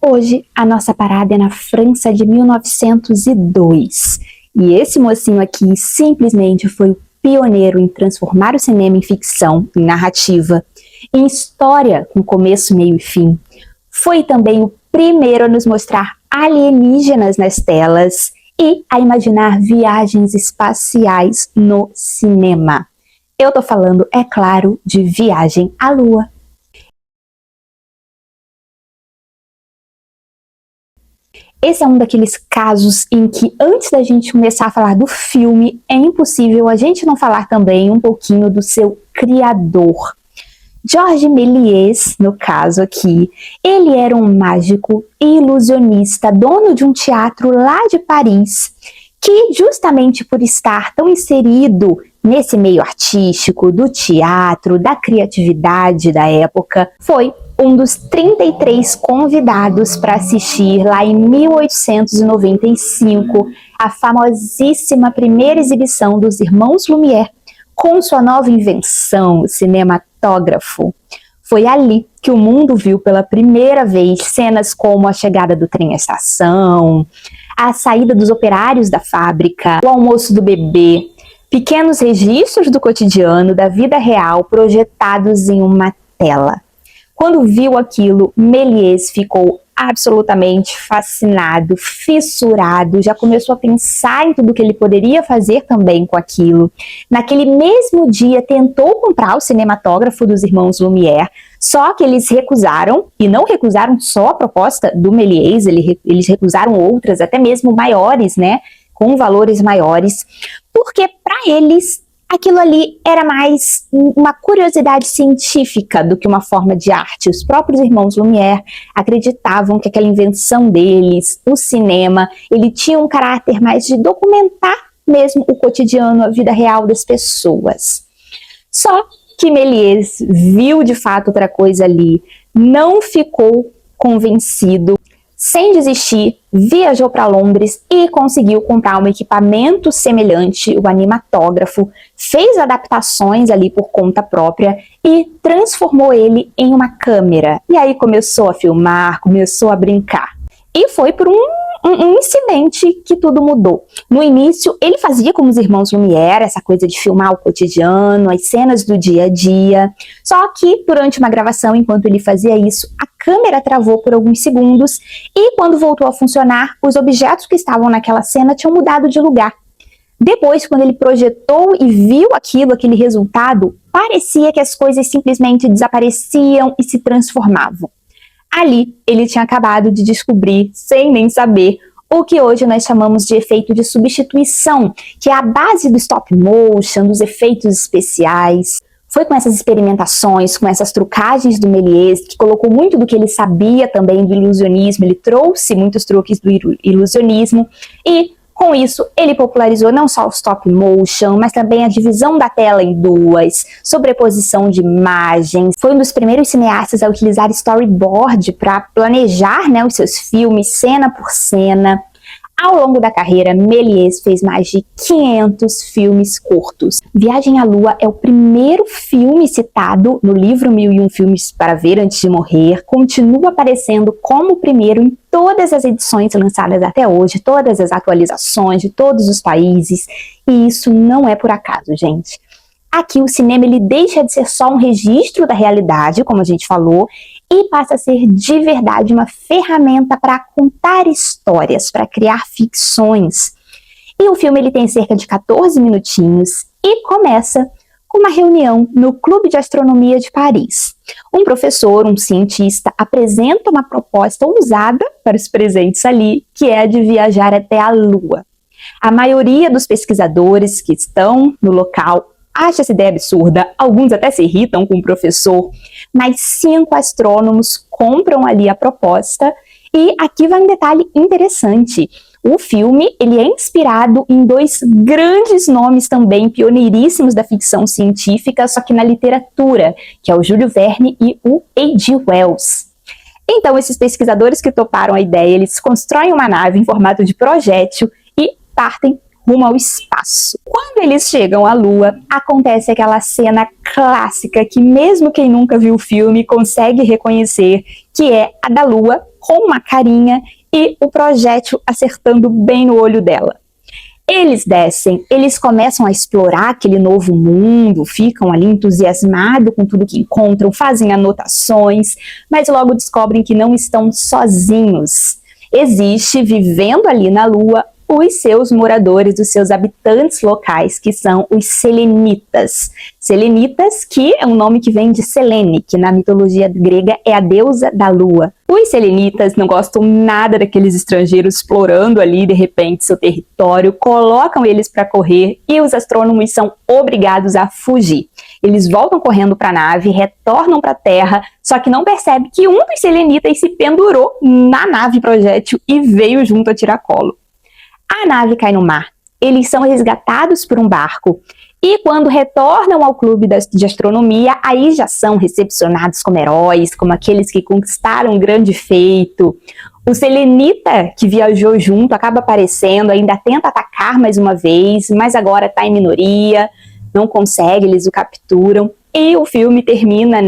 Hoje, a nossa parada é na França de 1902. E esse mocinho aqui simplesmente foi o pioneiro em transformar o cinema em ficção, em narrativa, em história com começo, meio e fim. Foi também o primeiro a nos mostrar alienígenas nas telas e a imaginar viagens espaciais no cinema. Eu tô falando, é claro, de Viagem à Lua. Esse é um daqueles casos em que, antes da gente começar a falar do filme, é impossível a gente não falar também um pouquinho do seu criador. Georges Méliès, no caso aqui, ele era um mágico e ilusionista, dono de um teatro lá de Paris, que justamente por estar tão inserido nesse meio artístico, do teatro, da criatividade da época, foi um dos 33 convidados para assistir lá em 1895 a famosíssima primeira exibição dos Irmãos Lumière com sua nova invenção, o cinematógrafo. Foi ali que o mundo viu pela primeira vez cenas como a chegada do trem à estação, a saída dos operários da fábrica, o almoço do bebê, pequenos registros do cotidiano, da vida real, projetados em uma tela. Quando viu aquilo, Méliès ficou absolutamente fascinado, fissurado, já começou a pensar em tudo que ele poderia fazer também com aquilo. Naquele mesmo dia tentou comprar o cinematógrafo dos Irmãos Lumière, só que eles recusaram, e não recusaram só a proposta do Méliès, eles recusaram outras, até mesmo maiores, né, com valores maiores, porque para eles aquilo ali era mais uma curiosidade científica do que uma forma de arte. Os próprios Irmãos Lumière acreditavam que aquela invenção deles, o cinema, ele tinha um caráter mais de documentar mesmo o cotidiano, a vida real das pessoas. Só que Méliès viu de fato outra coisa ali, não ficou convencido. Sem desistir, viajou para Londres e conseguiu comprar um equipamento semelhante, o animatógrafo, fez adaptações ali por conta própria e transformou ele em uma câmera. E aí começou a filmar, começou a brincar. E foi por um incidente que tudo mudou. No início, ele fazia como os Irmãos Lumière, essa coisa de filmar o cotidiano, as cenas do dia a dia. Só que, durante uma gravação, enquanto ele fazia isso, a câmera travou por alguns segundos e, quando voltou a funcionar, os objetos que estavam naquela cena tinham mudado de lugar. Depois, quando ele projetou e viu aquele resultado, parecia que as coisas simplesmente desapareciam e se transformavam. Ali, ele tinha acabado de descobrir, sem nem saber, o que hoje nós chamamos de efeito de substituição, que é a base do stop motion, dos efeitos especiais. Foi com essas experimentações, com essas trucagens do Méliès, que colocou muito do que ele sabia também do ilusionismo, ele trouxe muitos truques do ilusionismo e, com isso, ele popularizou não só o stop motion, mas também a divisão da tela em duas, sobreposição de imagens. Foi um dos primeiros cineastas a utilizar storyboard para planejar, né, os seus filmes, cena por cena. Ao longo da carreira, Méliès fez mais de 500 filmes curtos. Viagem à Lua é o primeiro filme citado no livro 1001 Filmes para Ver Antes de Morrer. Continua aparecendo como o primeiro em todas as edições lançadas até hoje, todas as atualizações de todos os países. E isso não é por acaso, gente. Aqui o cinema ele deixa de ser só um registro da realidade, como a gente falou, e passa a ser de verdade uma ferramenta para contar histórias, para criar ficções. E o filme ele tem cerca de 14 minutinhos e começa com uma reunião no Clube de Astronomia de Paris. Um professor, um cientista, apresenta uma proposta ousada para os presentes ali, que é a de viajar até a Lua. A maioria dos pesquisadores que estão no local acha essa ideia absurda, alguns até se irritam com o professor, mas 5 astrônomos compram ali a proposta e aqui vai um detalhe interessante. O filme ele é inspirado em 2 grandes nomes também pioneiríssimos da ficção científica, só que na literatura, que é o Júlio Verne e o H.G. Wells. Então esses pesquisadores que toparam a ideia, eles constroem uma nave em formato de projétil e partem rumo ao espaço. Quando eles chegam à Lua, acontece aquela cena clássica que mesmo quem nunca viu o filme consegue reconhecer, que é a da Lua com uma carinha e o projétil acertando bem no olho dela. Eles descem, eles começam a explorar aquele novo mundo, ficam ali entusiasmados com tudo que encontram, fazem anotações, mas logo descobrem que não estão sozinhos. Existe, vivendo ali na Lua, os seus moradores, os seus habitantes locais, que são os selenitas. Selenitas, que é um nome que vem de Selene, que na mitologia grega é a deusa da lua. Os selenitas não gostam nada daqueles estrangeiros explorando ali, de repente, seu território, colocam eles para correr e os astrônomos são obrigados a fugir. Eles voltam correndo para a nave, retornam para a Terra, só que não percebe que um dos selenitas se pendurou na nave projétil e veio junto a tiracolo. A nave cai no mar, eles são resgatados por um barco e quando retornam ao clube de astronomia, aí já são recepcionados como heróis, como aqueles que conquistaram um grande feito. O selenita que viajou junto acaba aparecendo, ainda tenta atacar mais uma vez, mas agora está em minoria, não consegue, eles o capturam e o filme termina,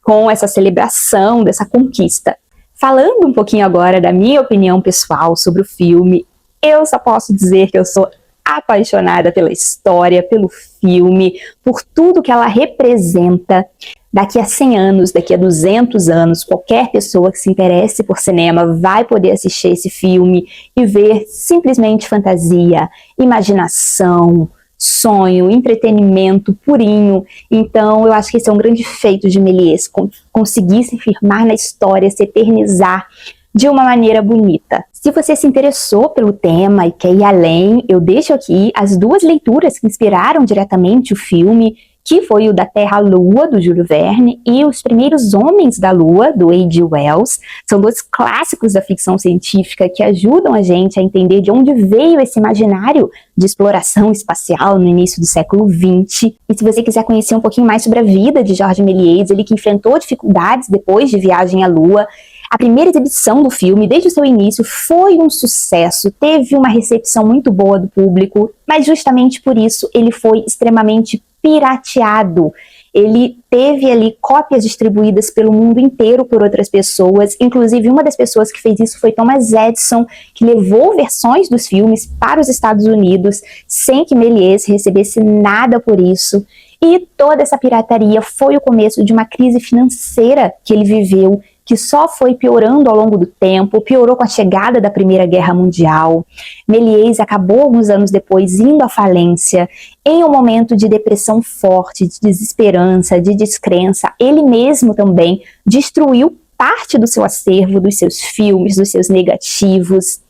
com essa celebração dessa conquista. Falando um pouquinho agora da minha opinião pessoal sobre o filme, eu só posso dizer que eu sou apaixonada pela história, pelo filme, por tudo que ela representa. Daqui a 100 anos, daqui a 200 anos, qualquer pessoa que se interesse por cinema vai poder assistir esse filme e ver simplesmente fantasia, imaginação, sonho, entretenimento purinho. Então, eu acho que esse é um grande feito de Méliès, conseguir se firmar na história, se eternizar de uma maneira bonita. Se você se interessou pelo tema e quer ir além, eu deixo aqui as duas leituras que inspiraram diretamente o filme, que foi o da Terra à Lua, do Júlio Verne, e Os Primeiros Homens da Lua, do H.G. Wells. São dois clássicos da ficção científica que ajudam a gente a entender de onde veio esse imaginário de exploração espacial no início do século XX. E se você quiser conhecer um pouquinho mais sobre a vida de Georges Méliès, ele que enfrentou dificuldades depois de Viagem à Lua, a primeira exibição do filme, desde o seu início, foi um sucesso, teve uma recepção muito boa do público, mas justamente por isso ele foi extremamente pirateado. Ele teve ali cópias distribuídas pelo mundo inteiro por outras pessoas, inclusive uma das pessoas que fez isso foi Thomas Edison, que levou versões dos filmes para os Estados Unidos, sem que Méliès recebesse nada por isso. E toda essa pirataria foi o começo de uma crise financeira que ele viveu, que só foi piorando ao longo do tempo, piorou com a chegada da Primeira Guerra Mundial. Méliès acabou alguns anos depois indo à falência, em um momento de depressão forte, de desesperança, de descrença. Ele mesmo também destruiu parte do seu acervo, dos seus filmes, dos seus negativos.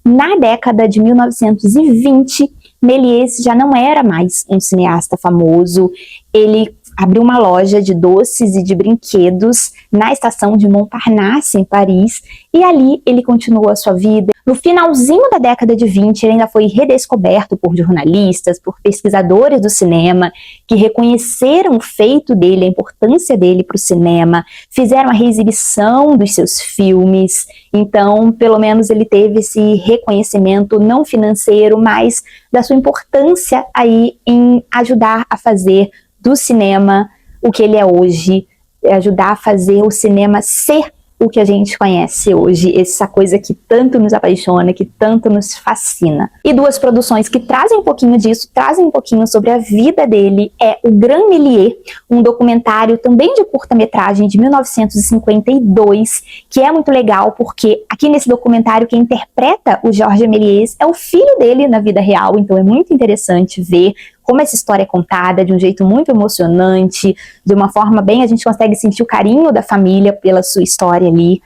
Na década de 1920, Méliès já não era mais um cineasta famoso, ele abriu uma loja de doces e de brinquedos na estação de Montparnasse, em Paris, e ali ele continuou a sua vida. No finalzinho da década de 20, ele ainda foi redescoberto por jornalistas, por pesquisadores do cinema, que reconheceram o feito dele, a importância dele para o cinema, fizeram a reexibição dos seus filmes. Então, pelo menos ele teve esse reconhecimento não financeiro, mas da sua importância aí em ajudar a fazer do cinema o que ele é hoje, ajudar a fazer o cinema ser o que a gente conhece hoje, essa coisa que tanto nos apaixona, que tanto nos fascina. E duas produções que trazem um pouquinho disso, trazem um pouquinho sobre a vida dele, é O Grand Méliès, um documentário também de curta-metragem de 1952, que é muito legal porque aqui nesse documentário quem interpreta o Georges Méliès é o filho dele na vida real, então é muito interessante ver como essa história é contada de um jeito muito emocionante, de uma forma bem, a gente consegue sentir o carinho da família pela sua história ali.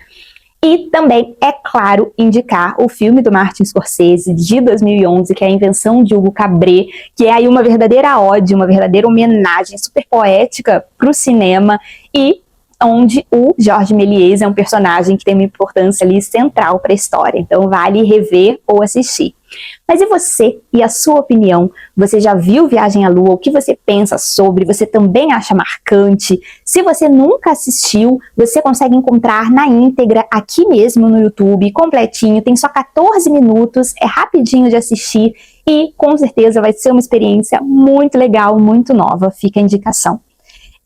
E também, é claro, indicar o filme do Martin Scorsese de 2011, que é A Invenção de Hugo Cabret, que é aí uma verdadeira ode, uma verdadeira homenagem super poética para o cinema e onde o Georges Méliès é um personagem que tem uma importância ali central para a história. Então vale rever ou assistir. Mas e você? E a sua opinião? Você já viu Viagem à Lua? O que você pensa sobre? Você também acha marcante? Se você nunca assistiu, você consegue encontrar na íntegra aqui mesmo no YouTube, completinho, tem só 14 minutos, é rapidinho de assistir e com certeza vai ser uma experiência muito legal, muito nova. Fica a indicação.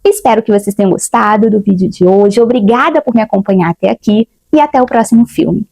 Espero que vocês tenham gostado do vídeo de hoje. Obrigada por me acompanhar até aqui. e até o próximo filme.